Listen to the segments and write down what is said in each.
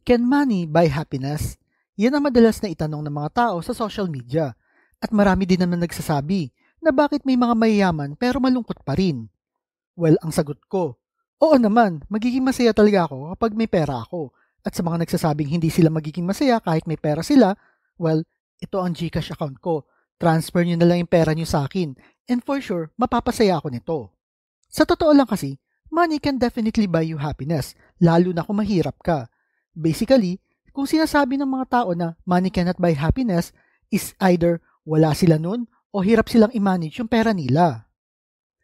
Can money buy happiness? Yan ang madalas na itanong ng mga tao sa social media. At marami din naman nagsasabi na bakit may mga mayayaman pero malungkot pa rin. Well, ang sagot ko, oo naman, magiging masaya talaga ako kapag may pera ako. At sa mga nagsasabing hindi sila magiging masaya kahit may pera sila, well, ito ang GCash account ko. Transfer nyo na lang yung pera nyo sa akin. And for sure, mapapasaya ako nito. Sa totoo lang kasi, money can definitely buy you happiness, lalo na kung mahirap ka. Basically, kung sinasabi ng mga tao na money cannot buy happiness, is either wala sila nun o hirap silang i-manage yung pera nila.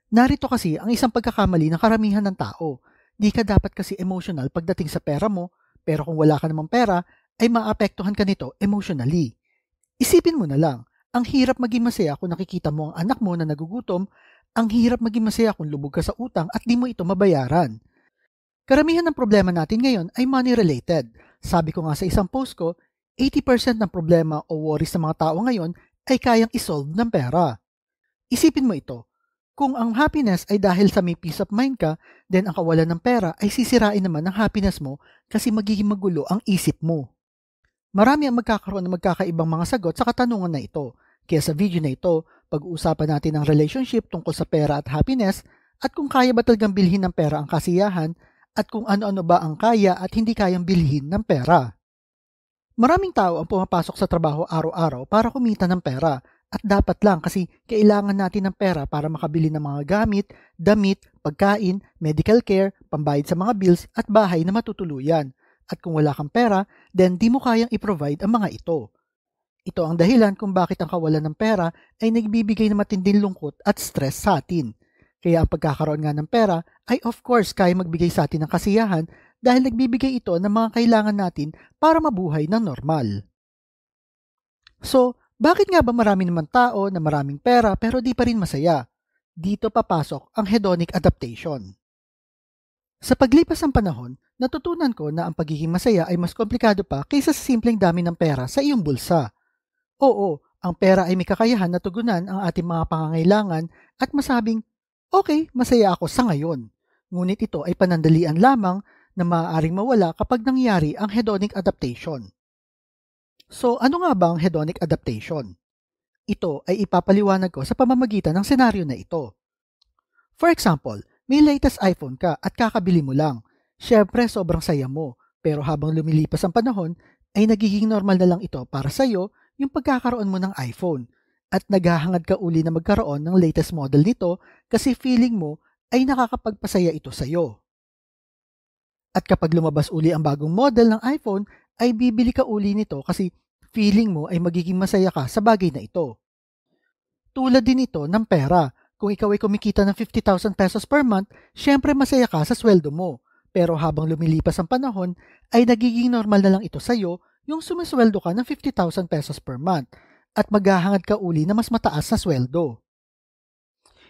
Narito kasi ang isang pagkakamali ng karamihan ng tao. Di ka dapat kasi emotional pagdating sa pera mo, pero kung wala ka namang pera, ay maapektuhan ka nito emotionally. Isipin mo na lang, ang hirap maging masaya kung nakikita mo ang anak mo na nagugutom, ang hirap maging masaya kung lubog ka sa utang at di mo ito mabayaran. Karamihan ng problema natin ngayon ay money-related. Sabi ko nga sa isang post ko, 80% ng problema o worries ng mga tao ngayon ay kayang isolve ng pera. Isipin mo ito, kung ang happiness ay dahil sa may peace of mind ka, then ang kawalan ng pera ay sisirain naman ang happiness mo kasi magiging magulo ang isip mo. Marami ang magkakaroon ng magkakaibang mga sagot sa katanungan na ito. Kaya sa video na ito, pag-uusapan natin ang relationship tungkol sa pera at happiness at kung kaya ba talagang bilhin ng pera ang kasiyahan at kung ano-ano ba ang kaya at hindi kayang bilhin ng pera. Maraming tao ang pumapasok sa trabaho araw-araw para kumita ng pera at dapat lang kasi kailangan natin ng pera para makabili ng mga gamit, damit, pagkain, medical care, pambayad sa mga bills at bahay na matutuluyan. At kung wala kang pera, then di mo kayang i-provide ang mga ito. Ito ang dahilan kung bakit ang kawalan ng pera ay nagbibigay ng matinding lungkot at stress sa atin. Kaya ang pagkakaroon nga ng pera ay of course kaya magbigay sa atin ng kasiyahan dahil nagbibigay ito ng mga kailangan natin para mabuhay ng normal. So, bakit nga ba marami naman tao na maraming pera pero di pa rin masaya? Dito papasok ang hedonic adaptation. Sa paglipas ng panahon, natutunan ko na ang pagiging masaya ay mas komplikado pa kaysa sa simpleng dami ng pera sa iyong bulsa. Oo, ang pera ay may kakayahan na tugunan ang ating mga pangangailangan at masabing, okay, masaya ako sa ngayon. Ngunit ito ay panandalian lamang na maaaring mawala kapag nangyari ang hedonic adaptation. So, ano nga ba ang hedonic adaptation? Ito ay ipapaliwanag ko sa pamamagitan ng senaryo na ito. For example, may latest iPhone ka at kakabili mo lang. Syempre, sobrang saya mo. Pero habang lumilipas ang panahon, ay nagiging normal na lang ito para sa'yo yung pagkakaroon mo ng iPhone. At naghahangad ka uli na magkaroon ng latest model nito kasi feeling mo ay nakakapagpasaya ito sa'yo. At kapag lumabas uli ang bagong model ng iPhone, ay bibili ka uli nito kasi feeling mo ay magiging masaya ka sa bagay na ito. Tulad din ito ng pera. Kung ikaw ay kumikita ng 50,000 pesos per month, syempre masaya ka sa sweldo mo. Pero habang lumilipas ang panahon, ay nagiging normal na lang ito sa'yo yung sumisweldo ka ng 50,000 pesos per month at maghahangad ka uli na mas mataas na sweldo.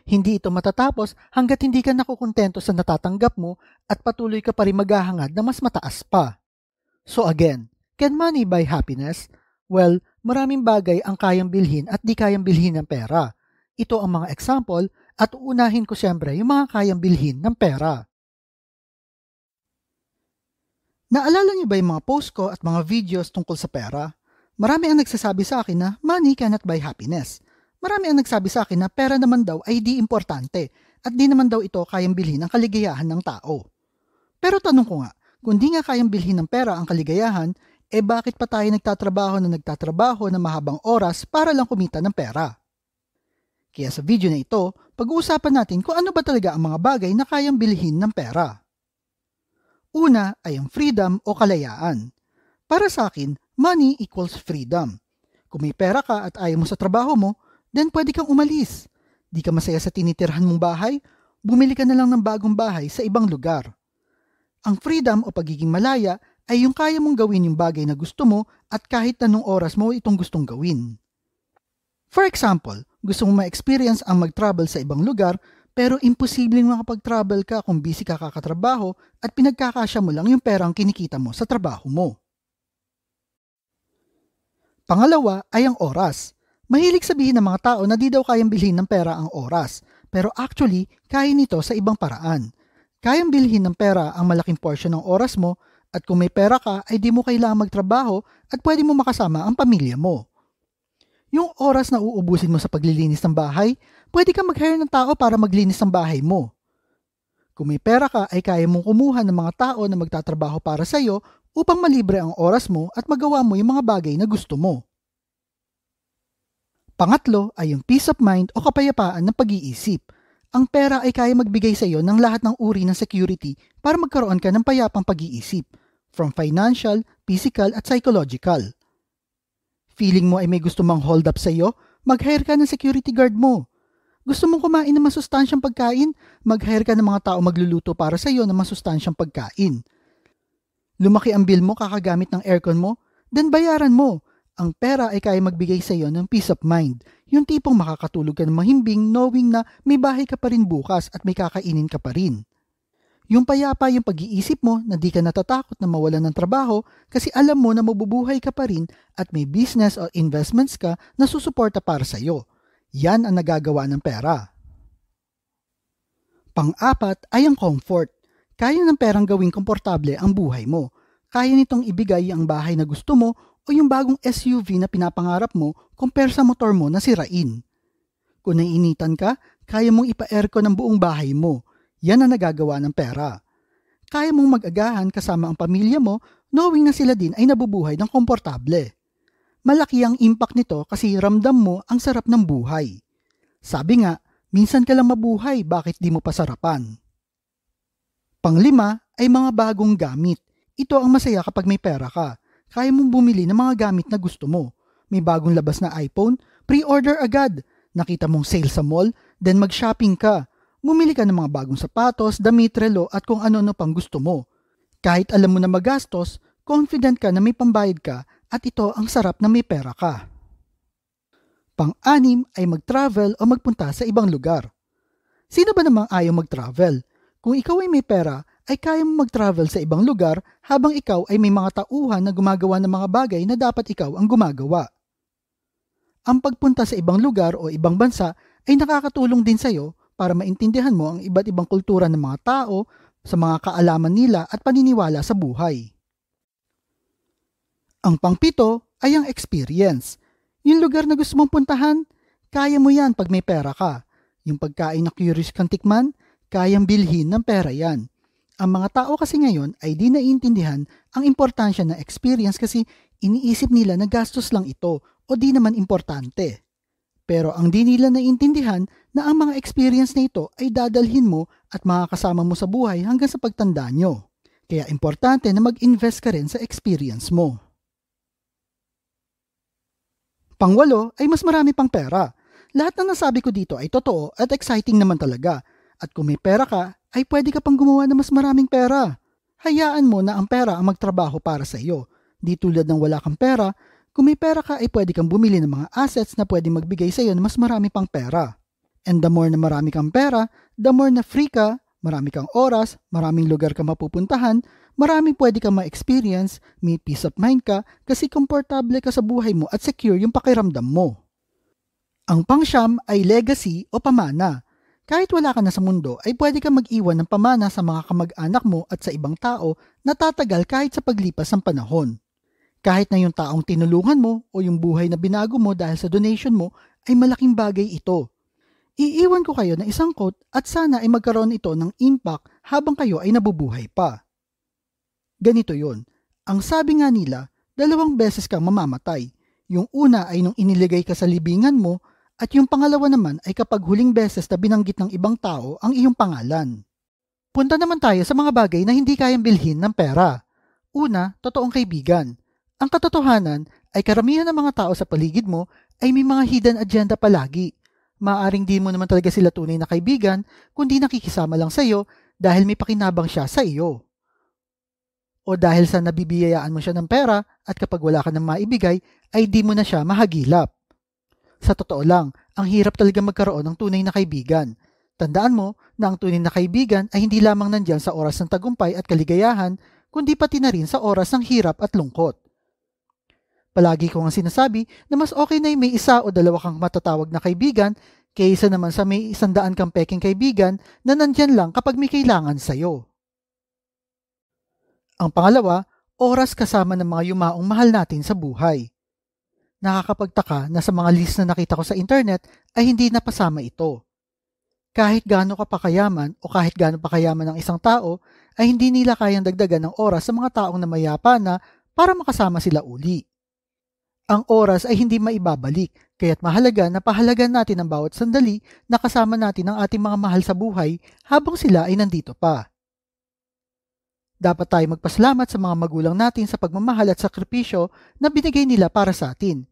Hindi ito matatapos hanggat hindi ka nakukontento sa natatanggap mo at patuloy ka pa rin maghahangad na mas mataas pa. So again, can money buy happiness? Well, maraming bagay ang kayang bilhin at di kayang bilhin ng pera. Ito ang mga example at uunahin ko siyempre yung mga kayang bilhin ng pera. Naalala niyo ba yung mga post ko at mga videos tungkol sa pera? Marami ang nagsasabi sa akin na money cannot buy happiness. Marami ang nagsabi sa akin na pera naman daw ay di importante at di naman daw ito kayang bilhin ang kaligayahan ng tao. Pero tanong ko nga, kung di nga kayang bilhin ng pera ang kaligayahan, bakit pa tayo nagtatrabaho na mahabang oras para lang kumita ng pera? Kaya sa video na ito, pag-uusapan natin kung ano ba talaga ang mga bagay na kayang bilhin ng pera. Una ay ang freedom o kalayaan. Para sa akin, money equals freedom. Kung may pera ka at ayaw mo sa trabaho mo, then pwede kang umalis. Di ka masaya sa tinitirhan mong bahay, bumili ka na lang ng bagong bahay sa ibang lugar. Ang freedom o pagiging malaya ay yung kaya mong gawin yung bagay na gusto mo at kahit anong oras mo itong gustong gawin. For example, gusto mong ma-experience ang mag-travel sa ibang lugar pero imposibleng makapag-travel ka kung busy ka kakatrabaho at pinagkakasya mo lang yung perang kinikita mo sa trabaho mo. Pangalawa ay ang oras. Mahilig sabihin ng mga tao na di daw kayang bilhin ng pera ang oras, pero actually, kaya nito sa ibang paraan. Kayang bilhin ng pera ang malaking portion ng oras mo At kung may pera ka ay di mo kailangang magtrabaho at pwede mo makasama ang pamilya mo. Yung oras na uubusin mo sa paglilinis ng bahay, pwede kang mag-hire ng tao para maglinis ng bahay mo. Kung may pera ka ay kaya mong kumuha ng mga tao na magtatrabaho para sa iyo upang malibre ang oras mo at magawa mo yung mga bagay na gusto mo. Pangatlo ay yung peace of mind o kapayapaan ng pag-iisip. Ang pera ay kaya magbigay sa iyo ng lahat ng uri ng security para magkaroon ka ng payapang pag-iisip, from financial, physical at psychological. Feeling mo ay may gusto mang hold up sa iyo, mag-hire ka ng security guard mo. Gusto mong kumain ng masustansyang pagkain, mag-hire ka ng mga tao magluluto para sa iyo ng masustansyang pagkain. Lumaki ang bill mo kakagamit ng aircon mo, then bayaran mo. Ang pera ay kaya magbigay sa iyo ng peace of mind. Yung tipong makakatulog ka ng mahimbing knowing na may bahay ka pa rin bukas at may kakainin ka pa rin. Yung payapa yung pag-iisip mo na di ka natatakot na mawalan ng trabaho kasi alam mo na mabubuhay ka pa rin at may business o investments ka na susuporta para sa iyo. Yan ang nagagawa ng pera. Pang-apat ay ang comfort. Kaya ng perang gawing komportable ang buhay mo. Kaya nitong ibigay ang bahay na gusto mo o yung bagong SUV na pinapangarap mo compare sa motor mo na sirain. Kung naiinitan ka, kaya mong ipa-aircon ng buong bahay mo. Yan ang nagagawa ng pera. Kaya mong mag-agahan kasama ang pamilya mo knowing na sila din ay nabubuhay ng komportable. Malaki ang impact nito kasi ramdam mo ang sarap ng buhay. Sabi nga, minsan ka lang mabuhay, bakit di mo pasarapan? Panglima ay mga bagong gamit. Ito ang masaya kapag may pera ka. Kaya mong bumili ng mga gamit na gusto mo. May bagong labas na iPhone, pre-order agad. Nakita mong sale sa mall, then mag-shopping ka. Bumili ka ng mga bagong sapatos, damit, relo at kung ano-ano pang gusto mo. Kahit alam mo na magastos, confident ka na may pambayad ka at ito ang sarap na may pera ka. Pang-anim ay mag-travel o magpunta sa ibang lugar. Sino ba namang ayaw mag-travel? Kung ikaw ay may pera, ay kaya mo mag-travel sa ibang lugar habang ikaw ay may mga tauhan na gumagawa ng mga bagay na dapat ikaw ang gumagawa. Ang pagpunta sa ibang lugar o ibang bansa ay nakakatulong din sa iyo para maintindihan mo ang iba't ibang kultura ng mga tao, sa mga kaalaman nila at paniniwala sa buhay. Ang pangpito ay ang experience. Yung lugar na gusto mong puntahan, kaya mo yan pag may pera ka. Yung pagkain na curious kang tikman, kayang bilhin ng pera yan. Ang mga tao kasi ngayon ay di naiintindihan ang importansya ng experience kasi iniisip nila na gastos lang ito o di naman importante. Pero ang di nila naiintindihan na ang mga experience na ito ay dadalhin mo at makakasama mo sa buhay hanggang sa pagtanda nyo. Kaya importante na mag-invest ka rin sa experience mo. Pangwalo ay mas marami pang pera. Lahat ng nasabi ko dito ay totoo at exciting naman talaga. At kung may pera ka, ay pwede ka pang gumawa ng mas maraming pera. Hayaan mo na ang pera ang magtrabaho para sa iyo. Di tulad ng wala kang pera, kung may pera ka ay pwede kang bumili ng mga assets na pwede magbigay sa iyo ng mas marami pang pera. And the more na marami kang pera, the more na free ka, marami kang oras, maraming lugar ka mapupuntahan, maraming pwede kang ma-experience, may peace of mind ka kasi komportable ka sa buhay mo at secure yung pakiramdam mo. Ang pangsyam ay legacy o pamana. Kahit wala ka na sa mundo ay pwede kang mag-iwan ng pamana sa mga kamag-anak mo at sa ibang tao na tatagal kahit sa paglipas ng panahon. Kahit na yung taong tinulungan mo o yung buhay na binago mo dahil sa donation mo ay malaking bagay ito. Iiwan ko kayo ng isang quote at sana ay magkaroon ito ng impact habang kayo ay nabubuhay pa. Ganito yun. Ang sabi nga nila, 2 beses kang mamamatay. Yung una ay nung iniligay ka sa libingan mo at yung pangalawa naman ay kapag huling beses na binanggit ng ibang tao ang iyong pangalan. Punta naman tayo sa mga bagay na hindi kayang bilhin ng pera. Una, totoong kaibigan. Ang katotohanan ay karamihan ng mga tao sa paligid mo ay may mga hidden agenda palagi. Maaring di mo naman talaga sila tunay na kaibigan kundi nakikisama lang sa iyo dahil may pakinabang siya sa iyo. O dahil sa nabibiyayaan mo siya ng pera at kapag wala ka nang maibigay ay di mo na siya mahagilap. Sa totoo lang, ang hirap talaga magkaroon ng tunay na kaibigan. Tandaan mo na ang tunay na kaibigan ay hindi lamang nandyan sa oras ng tagumpay at kaligayahan, kundi pati na rin sa oras ng hirap at lungkot. Palagi ko nga sinasabi na mas okay na may 1 o 2 kang matatawag na kaibigan kaysa naman sa may 100 kang peking kaibigan na nandyan lang kapag may kailangan sa'yo. Ang pangalawa, oras kasama ng mga yumaong mahal natin sa buhay. Nakakapagtaka na sa mga list na nakita ko sa internet ay hindi napasama ito. Kahit gaano ka pa kayaman o kahit gaano pa kayaman ng isang tao, ay hindi nila kayang dagdagan ng oras sa mga taong namayapa na para makasama sila uli. Ang oras ay hindi maibabalik, kaya't mahalaga na pahalagan natin ang bawat sandali na kasama natin ang ating mga mahal sa buhay habang sila ay nandito pa. Dapat tayo magpasalamat sa mga magulang natin sa pagmamahal at sakripisyo na binigay nila para sa atin.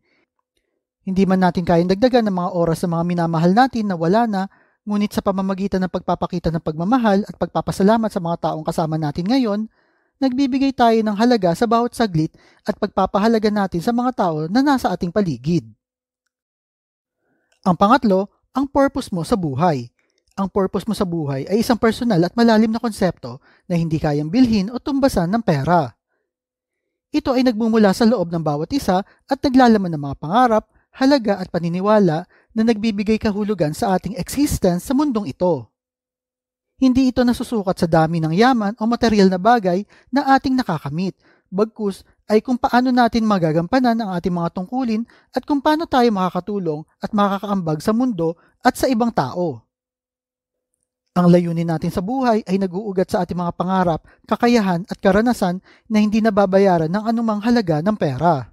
Hindi man natin kayang dagdagan ng mga oras sa mga minamahal natin na wala na, ngunit sa pamamagitan ng pagpapakita ng pagmamahal at pagpapasalamat sa mga taong kasama natin ngayon, nagbibigay tayo ng halaga sa bawat saglit at pagpapahalaga natin sa mga tao na nasa ating paligid. Ang pangatlo, ang purpose mo sa buhay. Ang purpose mo sa buhay ay isang personal at malalim na konsepto na hindi kayang bilhin o tumbasan ng pera. Ito ay nagmumula sa loob ng bawat isa at naglalaman ng mga pangarap, halaga at paniniwala na nagbibigay kahulugan sa ating existence sa mundong ito. Hindi ito nasusukat sa dami ng yaman o material na bagay na ating nakakamit, bagkus ay kung paano natin magagampanan ang ating mga tungkulin at kung paano tayo makakatulong at makakaambag sa mundo at sa ibang tao. Ang layunin natin sa buhay ay nag-uugat sa ating mga pangarap, kakayahan at karanasan na hindi nababayaran ng anumang halaga ng pera.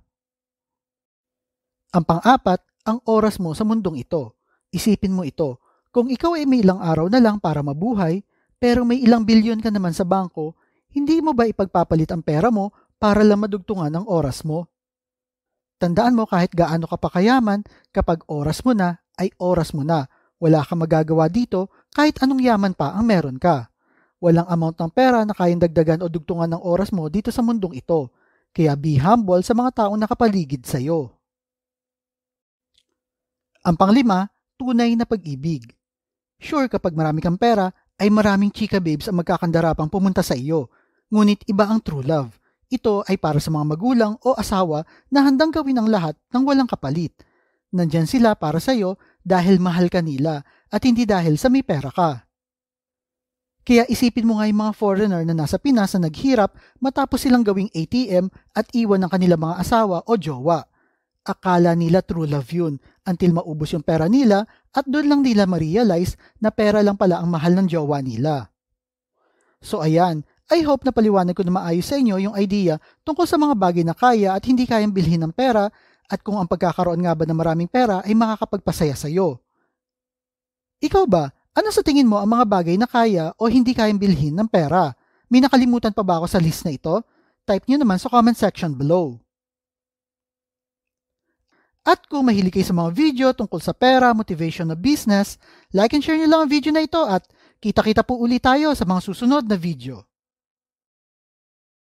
Ang pang-apat, ang oras mo sa mundong ito. Isipin mo ito, kung ikaw ay may ilang araw na lang para mabuhay, pero may ilang bilyon ka naman sa bangko, hindi mo ba ipagpapalit ang pera mo para lang madugtungan ang oras mo? Tandaan mo kahit gaano ka pa kayaman, kapag oras mo na, ay oras mo na. Wala kang magagawa dito kahit anong yaman pa ang meron ka. Walang amount ng pera na kayang dagdagan o dugtungan ng oras mo dito sa mundong ito. Kaya be humble sa mga taong nakapaligid sa iyo. Ang panglima, tunay na pag-ibig. Sure, kapag marami kang pera, ay maraming chika babes ang magkakandarapang pumunta sa iyo. Ngunit iba ang true love. Ito ay para sa mga magulang o asawa na handang gawin ang lahat ng walang kapalit. Nandyan sila para sa iyo dahil mahal ka nila at hindi dahil sa may pera ka. Kaya isipin mo nga yung mga foreigner na nasa Pinas na naghirap matapos silang gawing ATM at iwan ng kanilang mga asawa o jowa. Akala nila true love yun until maubos yung pera nila at doon lang nila ma-realize na pera lang pala ang mahal ng jowa nila. So ayan, I hope na paliwanag ko na maayos sa inyo yung idea tungkol sa mga bagay na kaya at hindi kayang bilhin ng pera at kung ang pagkakaroon nga ba ng maraming pera ay makakapagpasaya sa iyo. Ikaw ba, ano sa tingin mo ang mga bagay na kaya o hindi kayang bilhin ng pera? May nakalimutan pa ba ako sa list na ito? Type nyo naman sa comment section below. At kung mahilig kayo sa mga video tungkol sa pera, motivation na business, like and share nyo lang ang video na ito at kita-kita po ulit tayo sa mga susunod na video.